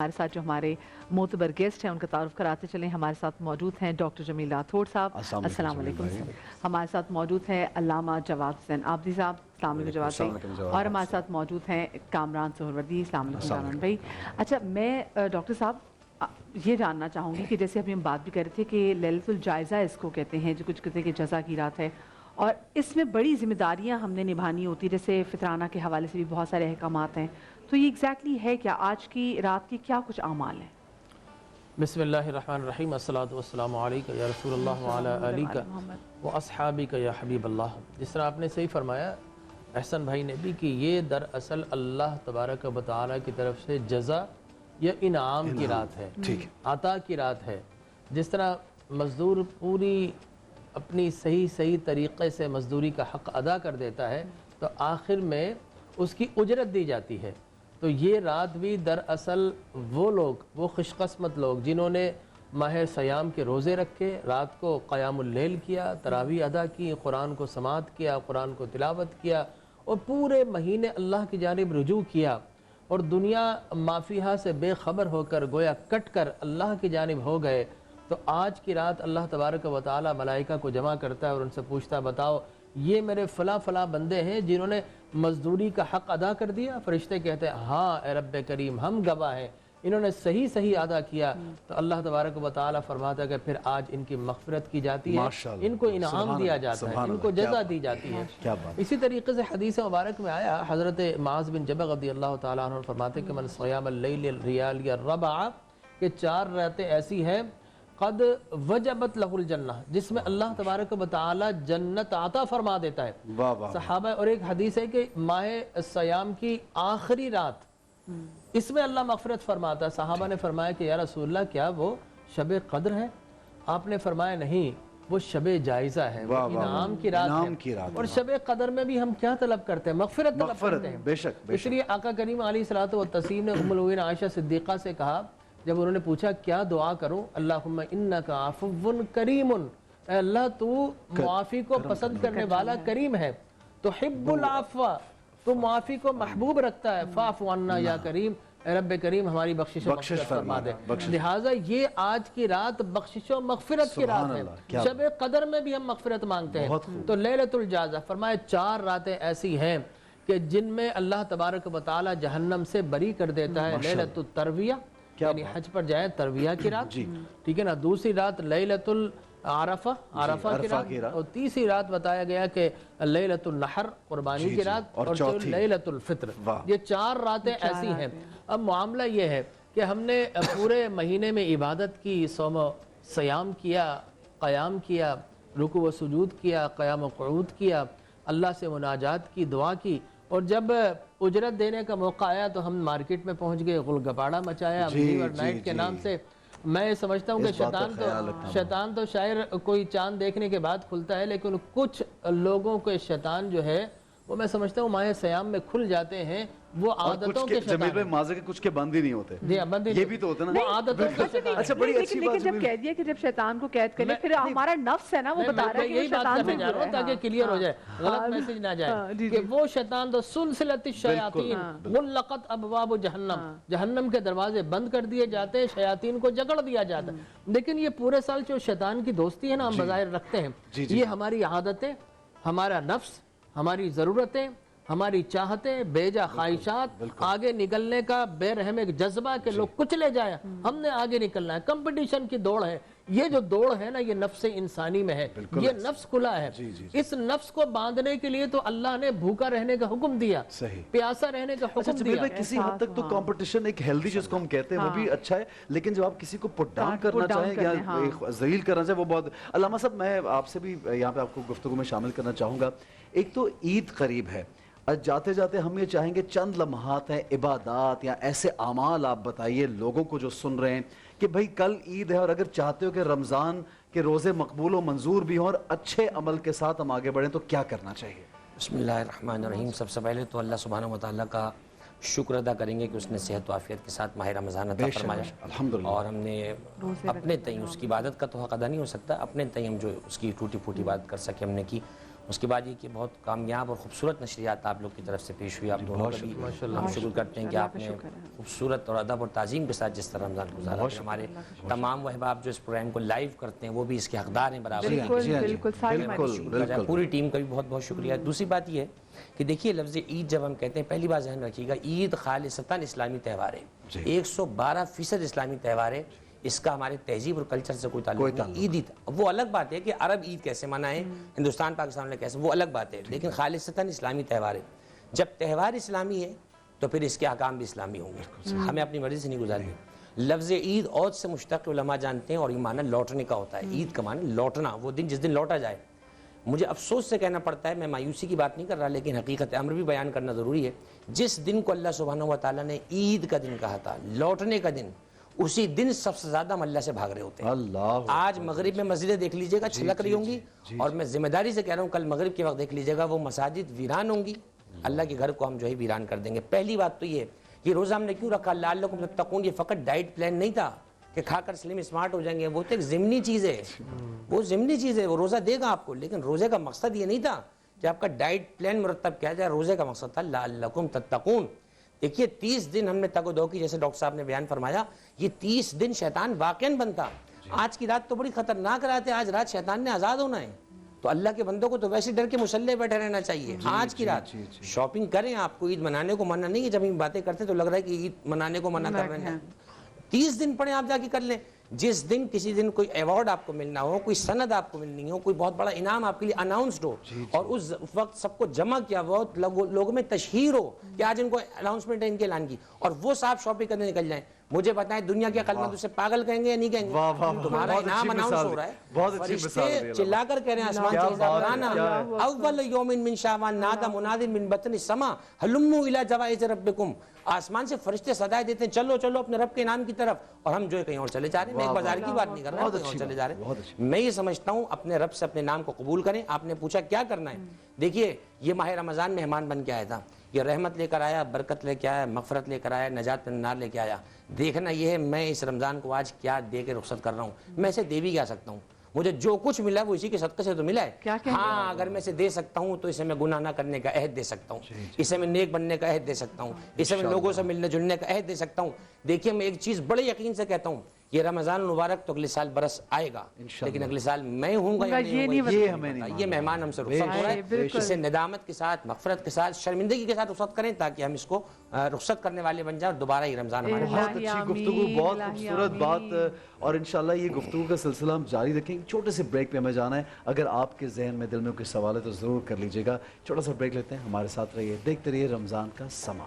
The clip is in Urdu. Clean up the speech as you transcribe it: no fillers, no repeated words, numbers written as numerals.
ہمارے ساتھ جو ہمارے معتبر گیسٹ ہیں ان کا تعارف کراتے چلیں. ہمارے ساتھ موجود ہیں ڈاکٹر جمیل راٹھوڑ صاحب. السلام علیکم. ہمارے ساتھ موجود ہیں علامہ جواد حسین عابدی صاحب. السلام علیکم جواد بھائی. اور ہمارے ساتھ موجود ہیں کامران سہروردی. السلام علیکم کامران بھائی. اچھا, میں ڈاکٹر صاحب یہ جاننا چاہوں گی کہ جیسے ابھی ہم بات بھی کر رہے تھے کہ لیلۃ الجائزہ اس کو کہتے ہیں, جو کچھ کہتے ہیں کہ جزا کی رات ہے, اور اس میں بڑی ذمہ داریاں ہم نے نبھانی ہوتی, جیسے فطرانہ کے حوالے سے بھی بہت سارے احکامات ہیں. تو یہ ایگزیکٹلی ہے کیا, آج کی رات کی کیا کچھ اعمال ہیں؟ بسم اللہ الرحمن الرحیم. الصلاۃ والسلام علیک یا رسول اللہ وعلی آلک و اصحابک یا حبیب اللہ. جس طرح آپ نے صحیح فرمایا احسن بھائی نے بھی کہ یہ دراصل اللہ تبارک و تعالیٰ کی طرف سے جزا یا انعام کی رات ہے, عطا کی رات ہے. جس طرح مزدور پوری اپنی صحیح طریقے سے مزدوری کا حق ادا کر دیتا ہے تو آخر میں اس کی اجرت دی جاتی ہے. تو یہ رات بھی دراصل وہ لوگ, وہ خوش قسمت لوگ جنہوں نے ماہ صیام کے روزے رکھے, رات کو قیام اللیل کیا, تراویح ادا کی, قرآن کو سماعت کیا, قرآن کو تلاوت کیا, اور پورے مہینے اللہ کی جانب رجوع کیا, اور دنیا مافیہا سے بے خبر ہو کر گویا کٹ کر اللہ کی جانب ہو گئے. تو آج کی رات اللہ تبارک و تعالی ملائکہ کو جمع کرتا ہے اور ان سے پوچھتا, بتاؤ یہ میرے فلاں بندے ہیں جنہوں نے مزدوری کا حق ادا کر دیا؟ فرشتے کہتے ہیں ہاں اے رب کریم, ہم گواہ ہیں, انہوں نے صحیح ادا کیا. تو اللہ تبارک و تعالی فرماتا ہے کہ پھر آج ان کی مغفرت کی جاتی ہے, ان کو انعام دیا جاتا ہے, ان کو جزا دی جاتی ہے. اسی طریقے سے حدیث مبارک میں آیا, حضرت معاذ بن جبل رضی اللہ تعالیٰ عنہ فرماتے ہیں کہ من صیام اللیل الریالی الربع, کہ 4 راتیں ایسی ہیں قد وجبت لہ الجنہ, جس میں اللہ تبارک و تعالی جنت عطا فرما دیتا ہے. صحابہ, اور ایک حدیث ہے کہ ماہ سیام کی آخری رات, اس میں اللہ مغفرت فرماتا ہے. صحابہ نے فرمایا کہ یا رسول اللہ کیا وہ شب قدر ہے؟ آپ نے فرمایا نہیں, وہ شب جائزہ ہے, وہ انعام کی رات ہے. اور شب قدر میں بھی ہم کیا طلب کرتے ہیں؟ مغفرت طلب کرتے ہیں. اس لیے آقا کریم علیہ الصلوۃ والتسلیم نے ام المؤمنین عائشہ صدیقہ سے کہا, جب انہوں نے پوچھا کیا دعا کروں, اللہم انکا عفو کریم, اے اللہ تو معافی کو پسند کرنے والا کریم ہے, تحب العفو, تو معافی کو محبوب رکھتا ہے, فاعف عنا یا کریم, اے رب کریم ہماری بخشش و مغفرت فرما دے. لہٰذا یہ آج کی رات بخشش و مغفرت کی رات ہے. شب قدر میں بھی ہم مغفرت مانگتے ہیں. تو لیلۃ الجائزہ فرمایا 4 راتیں ایسی ہیں کہ جن میں اللہ تبارک و تعالی جہنم سے بری کر دیتا ہے. لیلۃ الترویہ, یعنی حج پر جائیں ترویہ کی رات, ٹھیک ہے نا. دوسری رات لیلۃ العرفہ, عرفہ کی رات, اور تیسری رات بتایا گیا کہ لیلۃ النحر, قربانی کی رات, اور لیلۃ الفطر. یہ 4 راتیں ایسی ہیں. اب معاملہ یہ ہے کہ ہم نے پورے مہینے میں عبادت کی, صوم و سیام کیا, قیام کیا, رکوع و سجود کیا, قیام و قعود کیا, اللہ سے مناجات کی, دعا کی, اور جب اجرت دینے کا موقع آیا تو ہم مارکیٹ میں پہنچ گئے, غل گپاڑا مچایا اور نائٹ کے نام سے. میں سمجھتا ہوں کہ شیطان تو شاید کوئی چاند دیکھنے کے بعد کھلتا ہے, لیکن کچھ لوگوں کے شیطان جو ہے وہ میں سمجھتا ہوں ماہ سیام میں کھل جاتے ہیں. وہ عادتوں کے شیطان, جمیل بھائی معاذ کے کچھ کے بند ہی نہیں ہوتے, یہ بھی تو ہوتا ہے نا, وہ عادتوں کے شیطان. اچھا بڑی اچھی بات, لیکن جب کہہ دیا کہ جب شیطان کو قید کرے, پھر ہمارا نفس ہے نا وہ بتا رہا ہے کہ یہی بات کرنے جا رہا ہوں تاکہ کلیئر ہو جائے, غلط میسج نہ جائے, کہ وہ شیطان تو سلسلۃ الشیاطین غلقت ابواب جہنم, جہنم کے دروازے بند کر دیے جاتے ہیں, شیاطین کو جکڑ دیا جاتا ہے. لیکن یہ پورے سال جو شیطان کی دوستی ہے نا ہم بظاہر رکھتے ہیں, یہ ہماری عادتیں, ہمارا نفس, ہماری ضرورتیں, ہماری چاہتیں, بیجا خواہشات, آگے نکلنے کا بے رحم ایک جذبہ کہ لوگ کچھ لے جائیں, ہم نے آگے نکلنا ہے. کمپٹیشن کی دوڑ ہے, یہ جو دوڑ ہے نا یہ نفس انسانی میں ہے, یہ نفس کھلا ہے. اس نفس کو باندھنے کے لیے تو اللہ نے بھوکا رہنے کا حکم دیا, پیاسا رہنے کا حکم دیا. کسی حد تک تو کمپٹیشن ایک ہیلدی جس کو ہم کہتے ہیں وہ بھی اچھا ہے, لیکن جب آپ کسی کو پٹ ڈاؤن کرنا چاہیں یا ذلیل کرنا چاہیں وہ بہت. علامہ صاحب میں آپ سے بھی یہاں پہ آپ کو گفتگو میں شامل کرنا چاہوں گا. ایک تو عید قریب ہے, جاتے جاتے ہم یہ چاہیں گے چند لمحات ہیں, عبادات یا ایسے اعمال آپ بتائیے لوگوں کو جو سن رہے ہیں کہ بھئی کل عید ہے, اور اگر چاہتے ہو کہ رمضان کے روزے مقبول و منظور بھی ہوں اور اچھے عمل کے ساتھ ہم آگے بڑھیں تو کیا کرنا چاہیے؟ بسم اللہ الرحمن الرحیم. سب سے پہلے تو اللہ سبحانہ وتعالیٰ کا شکر ادا کریں گے کہ اس نے صحت و عافیت کے ساتھ ماہ رمضان عطا فرمایا, اور ہم نے اپنے تئیں اس کی عبادت کا تو حق ادا نہیں ہو سکتا, اپنے تئیں ہم جو اس کی ٹوٹی پھوٹی بات کر سکے ہم نے کی. اس کے بعد یہ کہ بہت کامیاب اور خوبصورت نشریات آپ لوگ کی طرف سے پیش ہوئی. آپ دونوں کا بھی ہم شکر کرتے ہیں کہ آپ نے خوبصورت اور ادب اور تعظیم کے ساتھ جس طرح رمضان گزارا. ہمارے تمام وہ احباب جو اس پروگرام کو لائیو کرتے ہیں وہ بھی اس کے حقدار ہیں برابر. پوری ٹیم کا بھی بہت بہت شکریہ. دوسری بات یہ ہے کہ دیکھیے لفظ عید جب ہم کہتے ہیں پہلی بات ذہن رکھیے گا عید خالصتاً اسلامی تہوار ہے. 112% اسلامی تہوار ہے. اس کا ہمارے تہذیب اور کلچر سے کوئی تعلق نہیں. عید وہ الگ بات ہے کہ عرب عید کیسے منائیں, ہندوستان پاکستان میں کیسے, وہ الگ بات ہے, لیکن خالصتاً اسلامی تہوار ہے. جب تہوار اسلامی ہے تو پھر اس کے احکام بھی اسلامی ہوں گے. ہمیں اپنی مرضی سے نہیں گزارنی. لفظ عید عود سے مشتق علماء جانتے ہیں اور یہ معنی لوٹنے کا ہوتا ہے. عید کا معنی لوٹنا, وہ دن جس دن لوٹا جائے. مجھے افسوس سے کہنا پڑتا ہے, میں مایوسی کی بات نہیں کر رہا, لیکن حقیقت امر بھی بیان کرنا ضروری ہے. جس دن کو اللہ سبحانہ و تعالیٰ نے عید کا دن کہا تھا, لوٹنے کا دن, اسی دن سب سے زیادہ ہم اللہ سے بھاگ رہے ہوتے ہیں. آج مغرب میں مسجدیں دیکھ لیجئے گا چھلک رہی ہوں گی, اور میں ذمہ داری سے کہہ رہا ہوں کل مغرب کے وقت دیکھ لیجئے گا وہ مساجد ویران ہوں گی. اللہ کے گھر کو ہم جو ہے ویران کر دیں گے. پہلی بات تو یہ روزہ ہم نے کیوں رکھا, لعلکم تتقون, یہ فقط ڈائٹ پلان نہیں تھا کہ کھا کر سلیم اسمارٹ ہو جائیں گے. وہ تو ایک ضمنی چیز ہے, وہ ضمنی چیز ہے, وہ روزہ دے گا آپ کو, لیکن روزے کا مقصد یہ نہیں تھا کہ آپ کا ڈائٹ پلان مرتب کیا جائے. روزے کا مقصد تھا لعلکم تتقون. دیکھیے 30 دن ہم نے تگ و دو کی, جیسے ڈاکٹر صاحب نے بیان فرمایا, یہ 30 دن شیطان واقعاً بنتا. آج کی رات تو بڑی خطرناک رات ہے, آج رات شیطان نے آزاد ہونا ہے. تو اللہ کے بندوں کو تو ویسے ڈر کے مسلح بیٹھے رہنا چاہیے. آج کی رات شاپنگ کریں, آپ کو عید منانے کو منع نہیں ہے. جب ہم باتیں کرتے تو لگ رہا ہے کہ عید منانے کو منع کر رہے ہیں. 30 دن پڑھیں, آپ جا کے کر لیں. جس دن کسی دن کوئی ایوارڈ آپ کو ملنا ہو, کوئی سند آپ کو ملنی ہو, کوئی بہت بڑا انعام آپ کے لیے اناؤنسڈ ہو, اور اس وقت سب کو جمع کیا ہوا ہو, لوگوں میں تشہیر ہو کہ آج ان کو اناؤنسمنٹ ہے ان کے اعلان کی, اور وہ صاحب شاپنگ کرنے نکل جائیں. مجھے بتائیں دنیا کے عقل مند اسے پاگل کہیں گے یا نہیں کہیں گے؟ تمہارا انعام اناؤنس ہو رہا ہے, فرشتے چلا کر کہہ رہے ہیں آسمان سے, اول یوم من شعبان نادى مناد من بطن السماء هلموا الى جوائز ربکم. آسمان سے فرشتے صدائے دیتے ہیں چلو چلو اپنے رب کے انعام کی طرف, اور ہم جو ہے کہیں اور چلے جا رہے ہیں. میں ایک بازار کی بات نہیں کر رہا, کہیں اور چلے جا رہے ہیں. میں یہ سمجھتا ہوں اپنے رب سے اپنے نام کو قبول کریں. آپ نے پوچھا کیا کرنا ہے, دیکھیے یہ ماہ رمضان مہمان بن کے آیا تھا, یہ رحمت لے کر آیا, برکت لے کے آیا, مغفرت لے کر آیا, نجات من النار لے کے آیا. دیکھنا یہ ہے میں اس رمضان کو آج کیا دے کے رخصت کر رہا ہوں. میں اسے دے بھی کیا سکتا ہوں, مجھے جو کچھ ملا وہ اسی کے صدقے سے تو ملا ہے. ہاں اگر میں اسے دے سکتا ہوں تو اسے میں گناہ نہ کرنے کا عہد دے سکتا ہوں, اسے میں نیک بننے کا عہد دے سکتا ہوں, اسے میں لوگوں سے ملنے جلنے کا عہد دے سکتا ہوں. دیکھیے میں ایک چیز بڑے یقین سے کہتا ہوں, یہ رمضان المبارک تو اگلے سال برس آئے گا, لیکن اگلے سال میں ہوں گا یا نہیں ہوں گا, یہ مہمان ہم سے رخصت ہو رہا ہے. اسے ندامت کے ساتھ, مغفرت کے ساتھ, شرمندگی کے ساتھ رخصت کریں تاکہ ہم اس کو رخصت کرنے والے بن جائیں اور دوبارہ یہ رمضان ہمارے. بہت اچھی گفتگو, بہت خوبصورت بات, اور انشاءاللہ یہ گفتگو کا سلسلہ ہم جاری رکھیں. چھوٹے سے بریک پہ ہمیں جانا ہے. اگر آپ کے ذہن میں دل میں کوئی سوال ہے تو ضرور کر لیجئے گا. چھوٹا سا بریک لیتے ہیں, ہمارے ساتھ رہیے, دیکھتے رہیے رمضان کا سما.